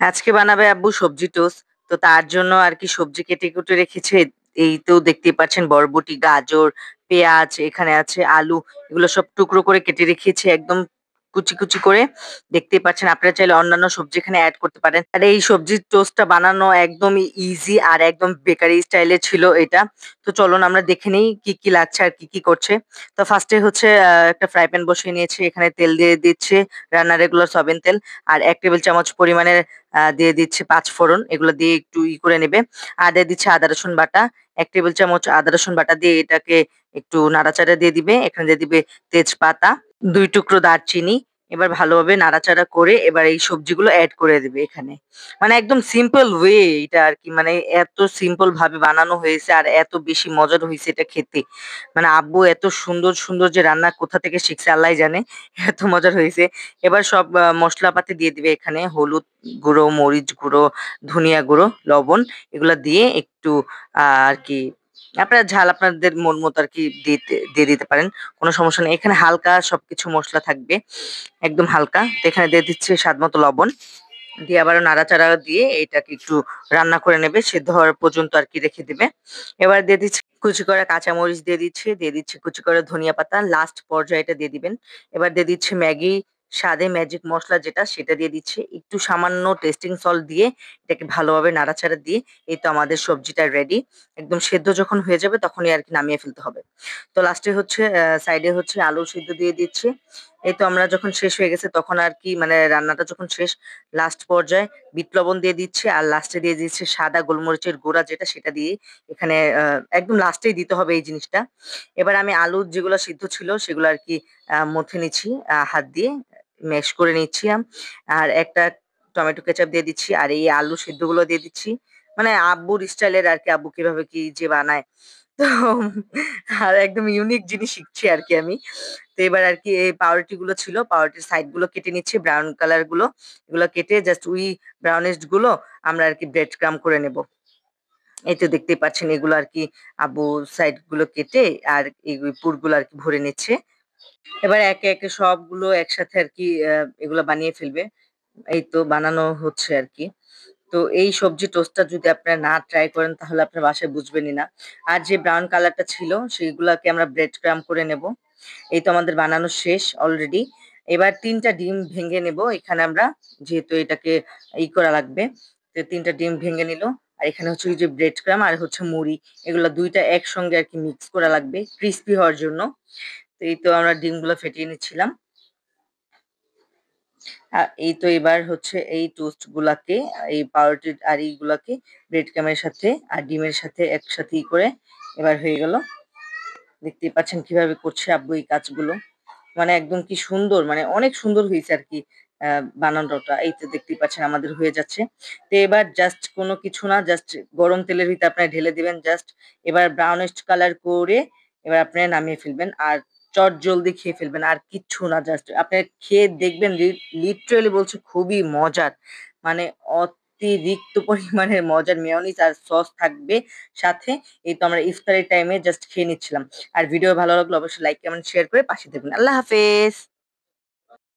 আজকে বানাবে আব্বু সবজি টোস্ট। তো তার জন্য আরকি সবজি কেটে-কুটে রেখেছে। এই তো দেখতেই পাচ্ছেন বরবটি, গাজর, পেঁয়াজ, এখানে আছে আলু। এগুলো সব টুকরো করে কেটে রেখেছে একদম কুচি করে। দেখতেই পাচ্ছেন আপনারা চাইলে অন্যান্য সবজি এখানে এড করতে পারেন। আর এই সবজির টোস্টটা বানানো একদমই ইজি আর একদম বেকারি স্টাইলে ছিল এটা। তো চলুন আমরা দেখে নেই কি লাগছে আর কি করছে। তো ফার্স্ট এ হচ্ছে একটা ফ্রাই প্যান বসিয়ে নিয়েছি। এখানে তেল দিয়ে দিচ্ছে রান্নার রেগুলার সয়াবিন তেল। আর ১ টেবিল চামচ পরিমাণে দিয়ে দিচ্ছি ৫ ফোড়ন। এগুলো দিয়ে একটু করে নেবে। আর দিয়ে দিচ্ছে আদা রসুন বাটা। ১ টেবিল চামচ আদা রসুন বাটা দিয়ে এটাকে একটু নাড়াচাড়া দিয়ে দিবে। এখানে দিয়ে দিবে তেজপাতা, ২ টুকরো দারচিনি। এবার ভালোভাবে নাড়াচাড়া করে এবার এই সবজিগুলো এড করে দিবে এখানে। মানে একদম সিম্পল ওয়ে এটা আরকি। মানে এত সিম্পল ভাবে বানানো হয়েছে আর এত বেশি মজার হইছে এটা খেতে। মানে আব্বু এত সুন্দর যে রান্না কোথা থেকে শিখছে আল্লাহই জানে। এত মজার হয়েছে। এবার সব মসলাপাতি দিয়ে দিবে এখানে হলুদ গুঁড়ো, মরিচ গুঁড়ো, ধনিয়া গুঁড়ো, লবণ এগুলা দিয়ে একটু আরকি আপনার ঝাল আপনাদের মন মতো আরকি দিয়ে দিতে পারেন। কোনো সমস্যা নেই। এখানে হালকা সবকিছু মসলা থাকবে। একদম হালকা। তো এখানে দিয়ে দিচ্ছি স্বাদমতো লবণ। দিয়ে আবারও নাড়াচাড়া দিয়ে এটাকে একটু রান্না করে নেবে। সেদ্ধ হওয়ার পর্যন্ত আরকি রেখে দিবে। এবার দিয়ে দিচ্ছি কুচি করা কাঁচামরিচ দিয়ে দিচ্ছি কুচি করা ধনিয়া পাতা। লাস্ট পর্যায়ে এটা দিয়ে দিবেন। এবার দিয়ে দিচ্ছি ম্যাগি স্বাদে ম্যাজিক মসলা যেটা সেটা দিয়ে দিচ্ছি। একটু সামান্য টেস্টিং সল্ট দিয়ে এটাকে ভালোভাবে নাড়াচাড়া দিয়ে এই তো আমাদের সবজিটা রেডি। একদম সেদ্ধ যখন হয়ে যাবে তখনই আরকি নামিয়ে ফেলতে হবে। তো লাস্টে হচ্ছে সাইডে হচ্ছে আলু সিদ্ধ দিয়ে দিচ্ছি। এই তো আমরা যখন শেষ হয়ে গেছে তখন আরকি মানে রান্নাটা যখন শেষ লাস্ট পর্যায়ে বিট লবণ দিয়ে দিচ্ছি আর লাস্টে দিয়ে দিচ্ছি সাদা গোলমরিচের গুঁড়া যেটা সেটা দিয়ে এখানে একদম লাস্টেই দিতে হবে এই জিনিসটা। এবার আমি আলু যেগুলো সিদ্ধ ছিল সেগুলো আরকি মথে নিচ্ছি হাত দিয়ে ম্যাশ করে নিচ্ছি আর একটা টমেটো কেচাপ দিয়ে দিচ্ছি আর এই আলু সিদ্ধগুলো দিয়ে দিচ্ছি। মানে আব্বুর স্টাইলের আরকি আব্বু কিভাবে কি যে বানায়। তো আর একদম ইউনিক জিনিস শিখছি আরকি আমি। তো এবার আরকি এই পাউরুটি গুলো ছিল, পাউরুটির সাইড গুলো কেটে নিচ্ছি ব্রাউন কালার গুলো। এগুলো কেটে জাস্ট ওই ব্রাউনিশ গুলো আমরা আরকি ব্রেড ক্রাম্ব করে নেব। এই তো দেখতেই পাচ্ছেন এগুলো আরকি আব্বু সাইড গুলো কেটে আর এই পুরগুলো আরকি ভরে নিচ্ছে। এবার একে সবগুলো একসাথে আরকি এগুলা বানিয়ে ফেলবে। এই তো বানানো হচ্ছে আরকি। তো এই সবজি টোস্টটা যদি আপনারা না ট্রাই করেন তাহলে আপনার বাসায় বুঝবেনই না। আর যে ব্রাউন কালারটা ছিল সেগুলাকে আমরা ব্রেড ক্রাম্ব করে নেব। এই তো আমাদের বানানো শেষ অলরেডি। এবার ৩ টা ডিম ভেঙে নেব। এখানে আমরা যেহেতু এটাকে করা লাগবে। তো ৩ টা ডিম ভেঙে নিল। আর এখানে হচ্ছে ওই যে ব্রেড ক্রাম্ব আর হচ্ছে মুড়ি। এগুলা ২ টা একসঙ্গে আরকি মিক্স করা লাগবে ক্রিসপি হওয়ার জন্য। তো এই তো আমরা ডিমগুলো ফেটিয়ে নিচ্ছিলাম। এই তো এবার হচ্ছে এই টোস্ট গুলাকে এই পাউরুটির আর এইগুলাকে ব্রেড ক্রাম্বের সাথে আর ডিমের সাথে একসাথে করে এবার হয়ে গেল। দেখতেই পাচ্ছেন কিভাবে করছে আব্বু এই কাজগুলো। মানে একদম কি সুন্দর মানে অনেক সুন্দর হইছে আরকি বানানোটা। এই তো দেখতেই পাচ্ছেন আমাদের হয়ে যাচ্ছে। তো এবার জাস্ট কোনো কিছু না জাস্ট গরম তেলের ভিতরে আপনারা ঢেলে দিবেন জাস্ট। এবার ব্রাউনিশ কালার করে এবার আপনারা নামিয়ে ফেলবেন। আর চটজলদি খেয়ে ফেলবেন। আর কিচ্ছু না জাস্ট আপনারা খেয়ে দেখবেন লিটারেলি বলছি খুবই মজার। মানে অতিরিক্ত পরিমাণের মজার মেয়োনিজ আর সস থাকবে সাথে। এই তো আমরা ইফতারের টাইমে জাস্ট খেয়ে নিচ্ছিলাম। আর ভিডিও ভালো লাগলে অবশ্যই লাইক, কমেন্ট, শেয়ার করে পাশে থাকবেন। আল্লাহ হাফেজ।